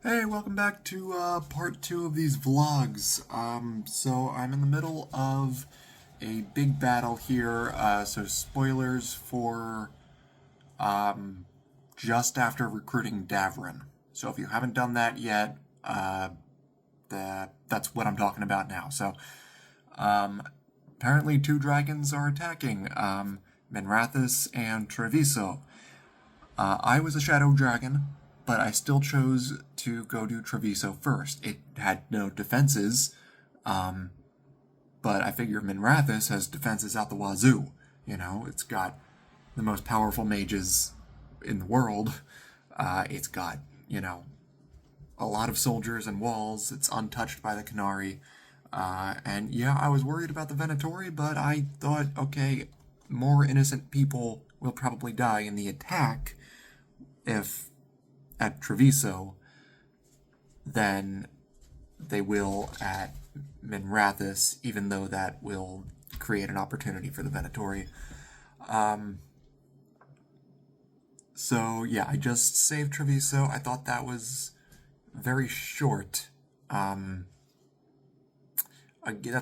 Hey, welcome back to part two of these vlogs. So I'm in the middle of a big battle here, so spoilers for just after recruiting Davrin. So if you haven't done that yet, that's what I'm talking about now. So apparently two dragons are attacking, Minrathous and Treviso. I was a shadow dragon, but I still chose to go to Treviso first. It had no defenses, but I figure Minrathous has defenses out the wazoo. You know, it's got the most powerful mages in the world. It's got, a lot of soldiers and walls. It's untouched by the Canary. And yeah, I was worried about the Venatori, but I thought, okay, more innocent people will probably die in the attack if at Treviso than they will at Minrathous, even though that will create an opportunity for the Venatori. So yeah, I just saved Treviso. I thought that was very short. That's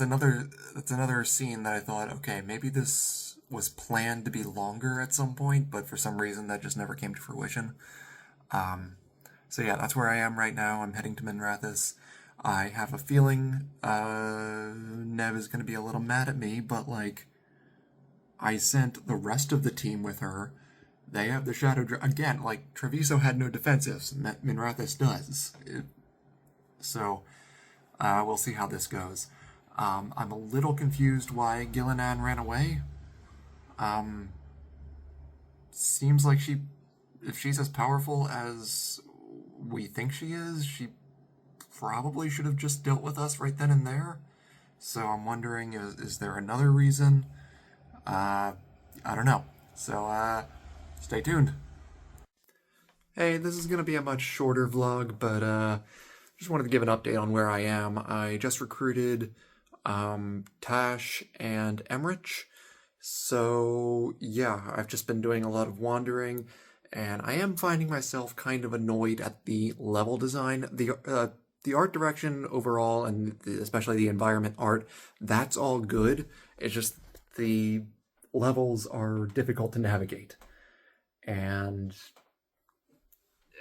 another scene that I thought, okay, maybe this was planned to be longer at some point, but for some reason that just never came to fruition. So yeah, that's where I am right now. I'm heading to Minrathous. I have a feeling Nev is going to be a little mad at me, but I sent the rest of the team with her. They have the Shadow again, Treviso had no defensives, and Minrathous does. So we'll see how this goes. I'm a little confused why Gillinan ran away. Seems like if she's as powerful as we think she is, she probably should have just dealt with us right then and there. So I'm wondering, is there another reason? I don't know. So, stay tuned. Hey, this is going to be a much shorter vlog, but just wanted to give an update on where I am. I just recruited Tash and Emmerich. So, yeah, I've just been doing a lot of wandering, and I am finding myself kind of annoyed at the level design. The art direction overall, and especially the environment art, that's all good. It's just the levels are difficult to navigate. And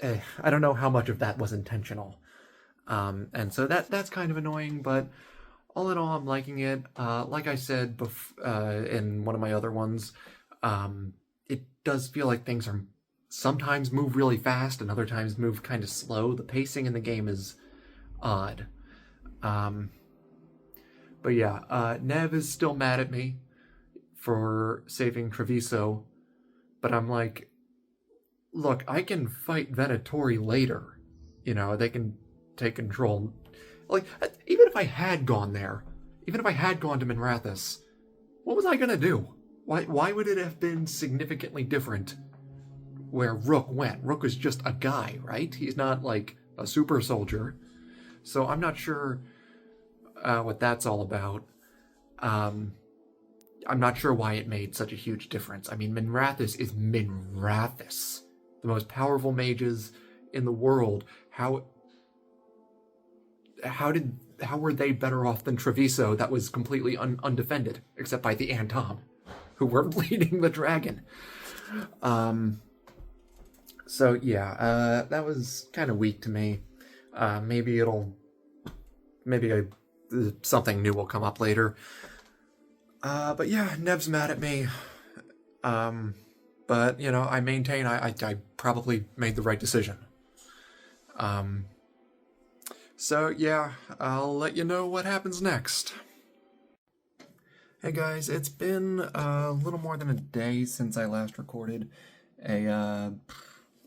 I don't know how much of that was intentional. And so that's kind of annoying, but all in all, I'm liking it. Like I said in one of my other ones, it does feel like things are sometimes move really fast and other times move kind of slow. The pacing in the game is odd. But yeah, Nev is still mad at me for saving Treviso, but I'm like, look, I can fight Venatori later. They can take control. Even if I had gone there, even if I had gone to Minrathous, what was I gonna do? Why would it have been significantly different where Rook went? Rook was just a guy, right? He's not like a super soldier. So I'm not sure what that's all about. I'm not sure why it made such a huge difference. I mean, Minrathous is Minrathous. The most powerful mages in the world. How were they better off than Treviso that was completely undefended, except by the Antom, who were leading the dragon? So yeah, that was kind of weak to me. Maybe something new will come up later. But yeah, Nev's mad at me. But I maintain I probably made the right decision. So yeah, I'll let you know what happens next. Hey guys, it's been a little more than a day since I last recorded a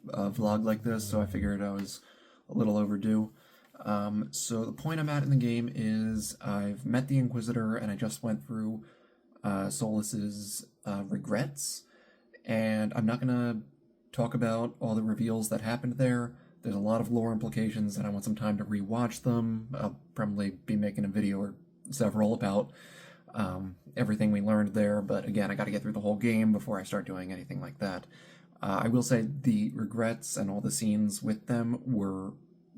vlog like this, so I figured I was a little overdue. So the point I'm at in the game is I've met the Inquisitor, and I just went through Solus's regrets, and I'm not gonna talk about all the reveals that happened there. There's a lot of lore implications, and I want some time to rewatch them. I'll probably be making a video or several about everything we learned there, but again, I gotta get through the whole game before I start doing anything like that. I will say the regrets and all the scenes with them were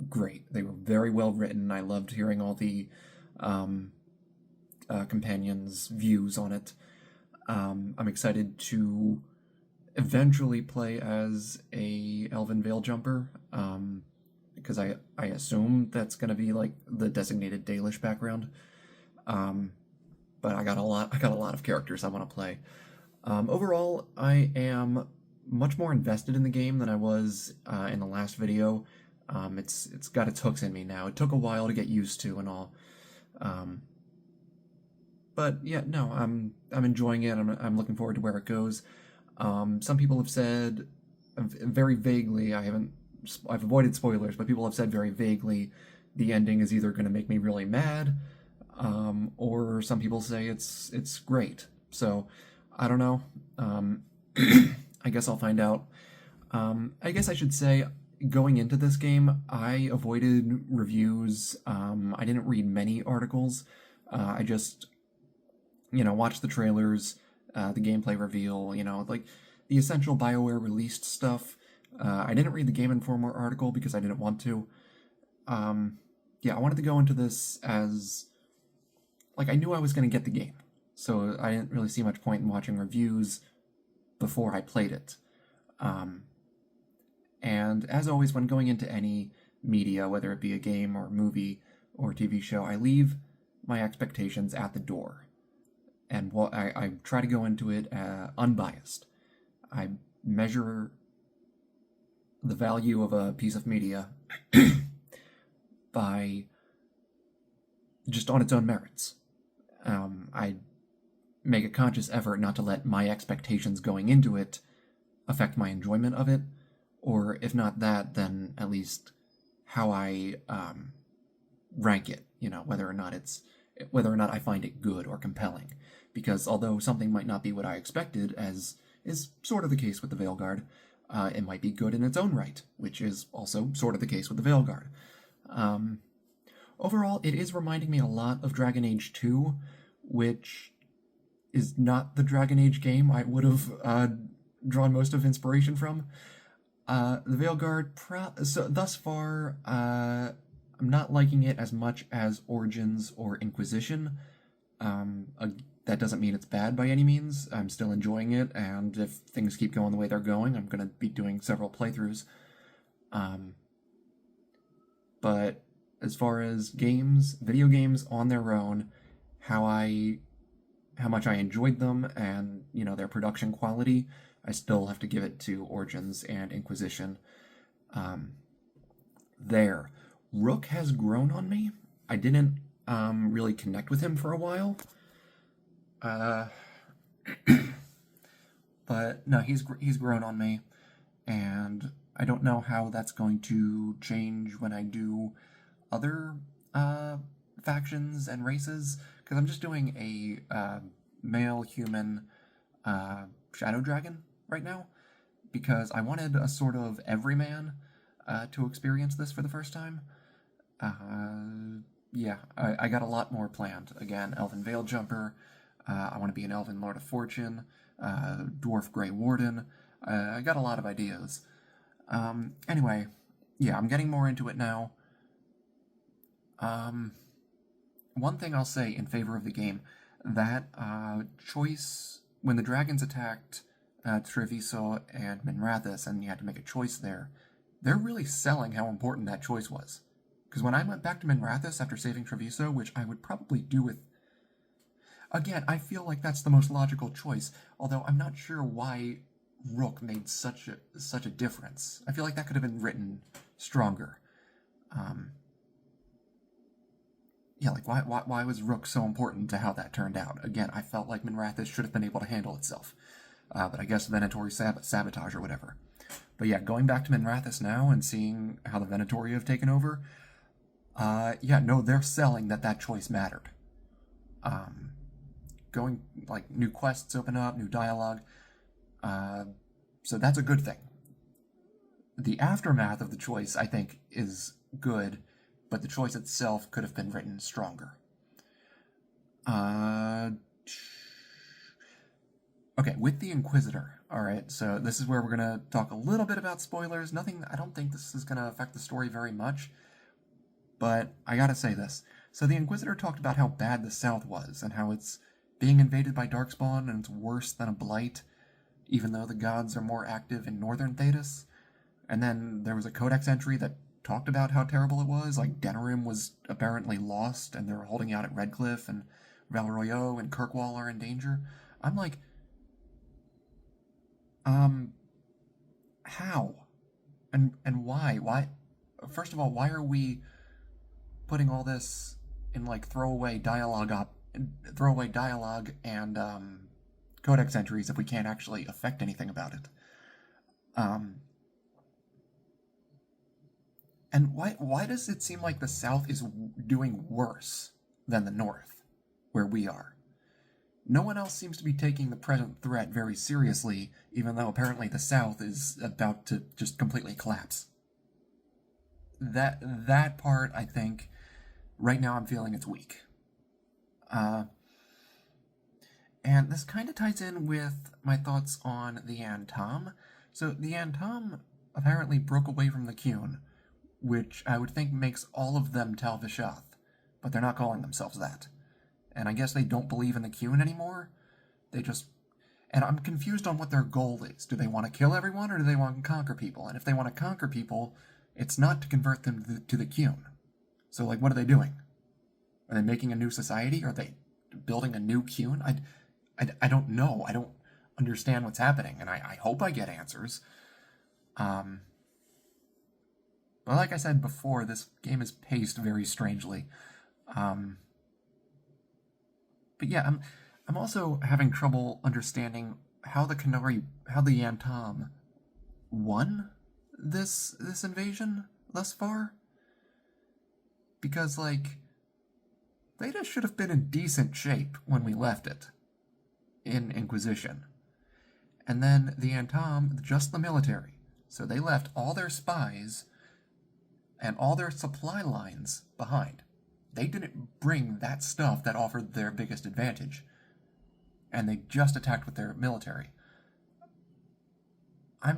great. They were very well written. I loved hearing all the um, companions' views on it. I'm excited to eventually play as a Elven Veil Jumper, because I assume that's gonna be like the designated Dalish background. Um, but I got a lot of characters I want to play. Overall, I am much more invested in the game than I was in the last video. It's got its hooks in me now. It took a while to get used to and all. Um, but yeah, no, I'm enjoying it. I'm looking forward to where it goes. Some people have said very vaguely. I've avoided spoilers, but people have said very vaguely the ending is either going to make me really mad, or some people say it's great. So I don't know. I guess I'll find out. I guess I should say, going into this game, I avoided reviews. I didn't read many articles. I just, watched the trailers, the gameplay reveal, like the essential BioWare released stuff. I didn't read the Game Informer article because I didn't want to. Yeah, I wanted to go into this as, like, I knew I was going to get the game, so I didn't really see much point in watching reviews before I played it. And as always, when going into any media, whether it be a game or movie or TV show, I leave my expectations at the door. And I try to go into it unbiased. I measure the value of a piece of media by just on its own merits. I make a conscious effort not to let my expectations going into it affect my enjoyment of it, or if not that, then at least how I rank it. Whether or not I find it good or compelling. Because although something might not be what I expected, as is sort of the case with the Veilguard, it might be good in its own right, which is also sort of the case with the Veilguard. Overall, it is reminding me a lot of Dragon Age 2, which is not the Dragon Age game I would have drawn most of inspiration from. The Veilguard, so thus far, I'm not liking it as much as Origins or Inquisition. That doesn't mean it's bad by any means. I'm still enjoying it, and if things keep going the way they're going, I'm going to be doing several playthroughs. But as far as video games on their own, how much I enjoyed them and, their production quality, I still have to give it to Origins and Inquisition. There. Rook has grown on me. I didn't really connect with him for a while. But no, he's grown on me, and I don't know how that's going to change when I do other factions and races, because I'm just doing a male human shadow dragon right now, because I wanted a sort of everyman to experience this for the first time. Yeah, I got a lot more planned. Again, Elven Veil Jumper. I want to be an Elven Lord of Fortune, Dwarf Grey Warden. I got a lot of ideas. Anyway, yeah, I'm getting more into it now. One thing I'll say in favor of the game, that choice, when the dragons attacked Treviso and Minrathous and you had to make a choice there, they're really selling how important that choice was. Because when I went back to Minrathous after saving Treviso, which I would probably do with... Again, I feel like that's the most logical choice, although I'm not sure why Rook made such a difference. I feel like that could have been written stronger. Yeah, like why was Rook so important to how that turned out? Again, I felt like Minrathous should have been able to handle itself. But I guess Venatori sabotage or whatever. But yeah, going back to Minrathous now and seeing how the Venatori have taken over, yeah, no, they're selling that choice mattered. Going, like, new quests open up, new dialogue, so that's a good thing. The aftermath of the choice, I think, is good, but the choice itself could have been written stronger. Okay, with the Inquisitor, alright, so this is where we're going to talk a little bit about spoilers. Nothing, I don't think this is going to affect the story very much. But I gotta say this. So the Inquisitor talked about how bad the South was, and how it's being invaded by Darkspawn, and it's worse than a Blight, even though the gods are more active in Northern Thedas. And then there was a Codex entry that talked about how terrible it was, like Denerim was apparently lost, and they were holding out at Redcliffe, and Valroyo and Kirkwall are in danger. I'm like, how? And why? Why? First of all, why are we putting all this in like throwaway dialogue and codex entries if we can't actually affect anything about it? And why does it seem like the South is doing worse than the North, where we are? No one else seems to be taking the present threat very seriously, even though apparently the South is about to just completely collapse. That part, I think, right now I'm feeling it's weak. And this kind of ties in with my thoughts on the Antom. So the Antom apparently broke away from the Qun, which I would think makes all of them Tal Vishath, but they're not calling themselves that. And I guess they don't believe in the Qun anymore. They just... And I'm confused on what their goal is. Do they want to kill everyone, or do they want to conquer people? And if they want to conquer people, it's not to convert them to the Qun. So, like, what are they doing? Are they making a new society? Are they building a new Qun? I don't know. I don't understand what's happening, and I hope I get answers. But like I said before, this game is paced very strangely. But yeah, I'm also having trouble understanding how the Yantam won this invasion thus far. Because, like, Theta should have been in decent shape when we left it in Inquisition. And then the Antom, just the military. So they left all their spies and all their supply lines behind. They didn't bring that stuff that offered their biggest advantage. And they just attacked with their military. I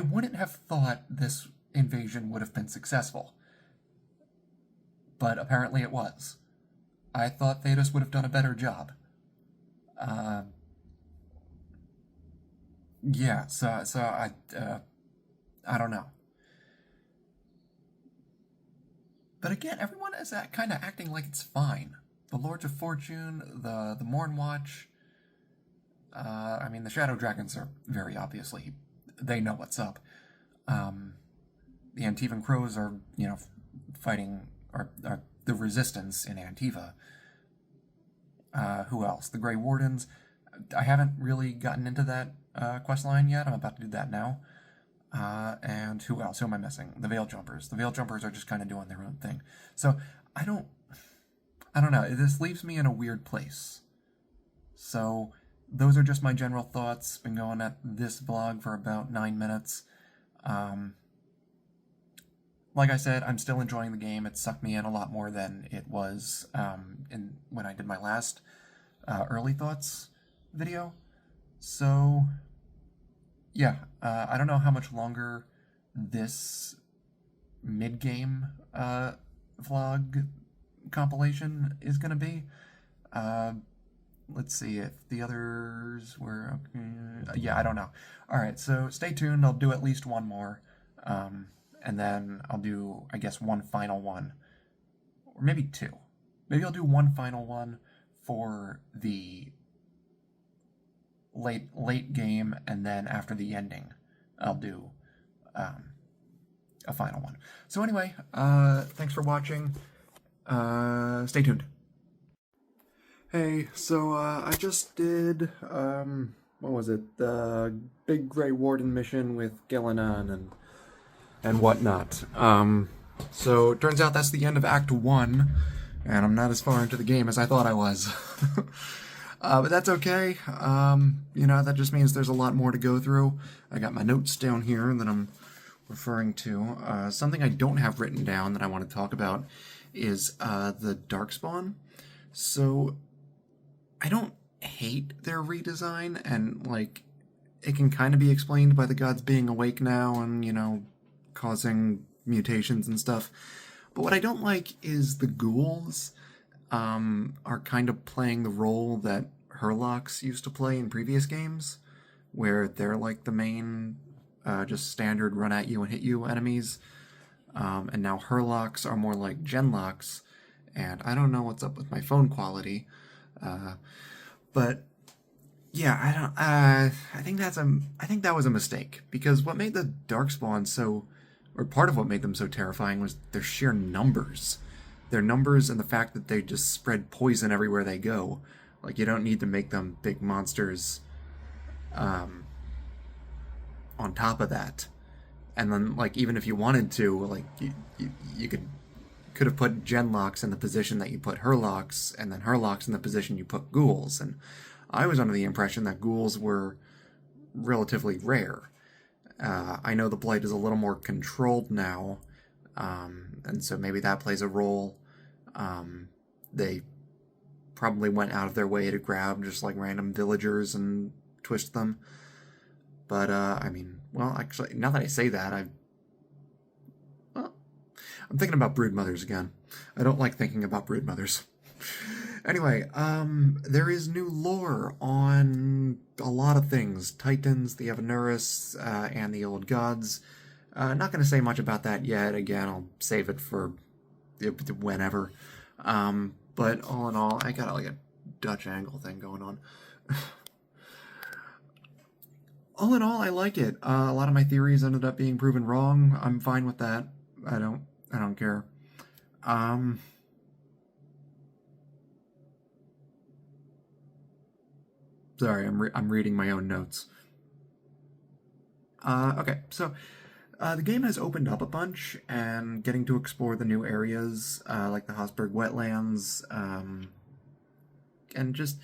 wouldn't have thought this invasion would have been successful. But apparently it was. I thought Thedas would have done a better job. Yeah, so I don't know. But again, everyone is kind of acting like it's fine. The Lords of Fortune, the Mornwatch. I mean, the Shadow Dragons are very obviously, they know what's up. The Antivan Crows are, fighting are the resistance in Antiva. Who else? The Grey Wardens. I haven't really gotten into that quest line yet. I'm about to do that now. And who else? Who am I missing? The Veil Jumpers. The Veil Jumpers are just kind of doing their own thing. So I don't know. This leaves me in a weird place. So those are just my general thoughts. Been going at this vlog for about 9 minutes. Like I said, I'm still enjoying the game. It sucked me in a lot more than it was when I did my last early thoughts video. So yeah, I don't know how much longer this mid-game vlog compilation is going to be. Let's see if the others were okay. Yeah, I don't know. Alright, so stay tuned. I'll do at least one more. And then I'll do, I guess, one final one. Or maybe two. Maybe I'll do one final one for the late game, and then after the ending, I'll do a final one. So anyway, thanks for watching. Stay tuned. Hey, so I just did, what was it? The Big Grey Warden mission with Gillenan and whatnot. So it turns out that's the end of Act 1, and I'm not as far into the game as I thought I was. But that's okay. That just means there's a lot more to go through. I got my notes down here that I'm referring to. Something I don't have written down that I want to talk about is the Darkspawn. So I don't hate their redesign, and it can kind of be explained by the gods being awake now and, causing mutations and stuff. But what I don't like is the ghouls are kind of playing the role that Herlocks used to play in previous games, where they're like the main, just standard run at you and hit you enemies. And now Herlocks are more like Genlocks, and I don't know what's up with my phone quality, but yeah, I don't. I think that was a mistake, because what made the Darkspawn so, or part of what made them so terrifying, was their sheer numbers. Their numbers and the fact that they just spread poison everywhere they go. Like, you don't need to make them big monsters. On top of that, and then, like, even if you wanted to, like, you could have put Genlocks in the position that you put Herlocks, and then Herlocks in the position you put ghouls. And I was under the impression that ghouls were relatively rare. I know the Blight is a little more controlled now, and so maybe that plays a role. They probably went out of their way to grab just like random villagers and twist them. But I mean, well, actually, now that I say that, I'm thinking about broodmothers again. I don't like thinking about broodmothers. Anyway, there is new lore on a lot of things. Titans, the Evanuris, and the Old Gods. Not going to say much about that yet. Again, I'll save it for whenever. But all in all, I got like a Dutch angle thing going on. All in all, I like it. A lot of my theories ended up being proven wrong. I'm fine with that. I don't care. Sorry, I'm reading my own notes. Okay, so the game has opened up a bunch, and getting to explore the new areas, like the Hosberg wetlands, and just,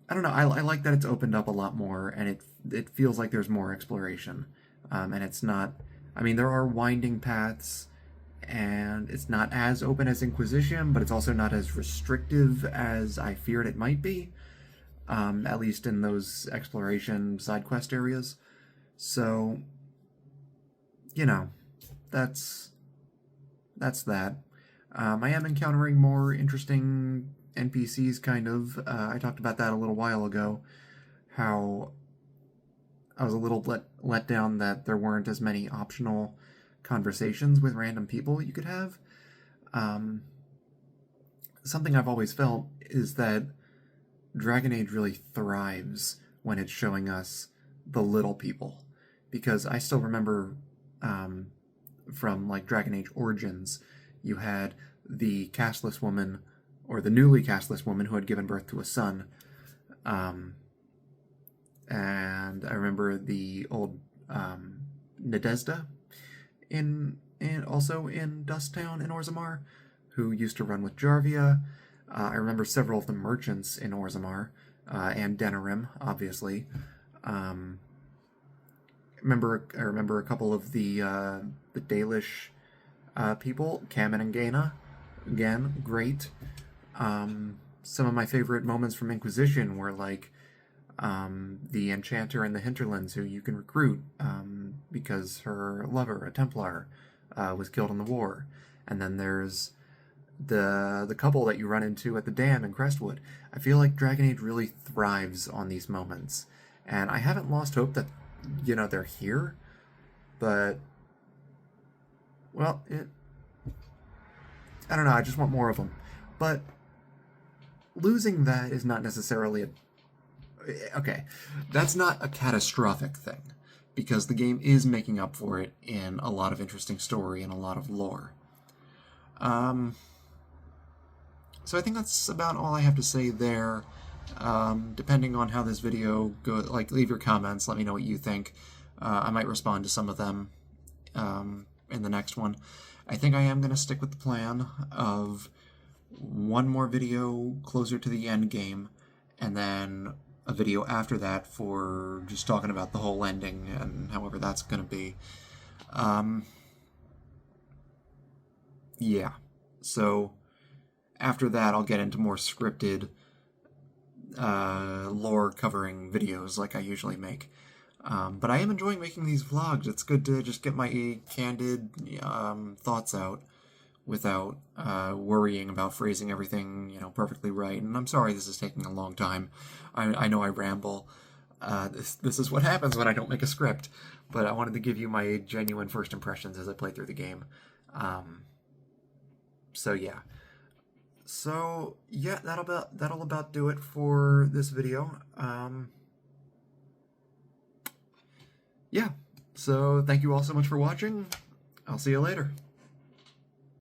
I don't know, I like that it's opened up a lot more, and it feels like there's more exploration. And it's not, I mean, there are winding paths, and it's not as open as Inquisition, but it's also not as restrictive as I feared it might be, at least in those exploration side quest areas. So, you know, that's that. I am encountering more interesting NPCs, kind of. I talked about that a little while ago, how I was a little let down that there weren't as many optional conversations with random people you could have. Something I've always felt is that Dragon Age really thrives when it's showing us the little people. Because I still remember from like Dragon Age Origins, you had the castless woman, or the newly castless woman who had given birth to a son. And I remember the old Nadezda in also in Dusttown in Orzammar, who used to run with Jarvia. I remember several of the merchants in Orzammar, and Denerim, obviously. I remember a couple of the Dalish people, Kamen and Gaina. Again, great. Some of my favorite moments from Inquisition were like the Enchanter and the Hinterlands, who you can recruit because her lover, a Templar, was killed in the war. And then there's the couple that you run into at the dam in Crestwood. I feel like Dragon Age really thrives on these moments. And I haven't lost hope that, they're here. But, well, I don't know, I just want more of them. But losing that is not necessarily okay, that's not a catastrophic thing, because the game is making up for it in a lot of interesting story and a lot of lore. So I think that's about all I have to say there. Depending on how this video goes, like, leave your comments, let me know what you think. I might respond to some of them in the next one. I think I am going to stick with the plan of one more video closer to the end game, and then a video after that for just talking about the whole ending and however that's going to be. Yeah. So after that, I'll get into more scripted lore covering videos like I usually make. But I am enjoying making these vlogs. It's good to just get my candid thoughts out without worrying about phrasing everything, perfectly right. And I'm sorry this is taking a long time. I know I ramble. This is what happens when I don't make a script. But I wanted to give you my genuine first impressions as I play through the game. So yeah. So yeah, that'll about do it for this video. Yeah. So thank you all so much for watching. I'll see you later.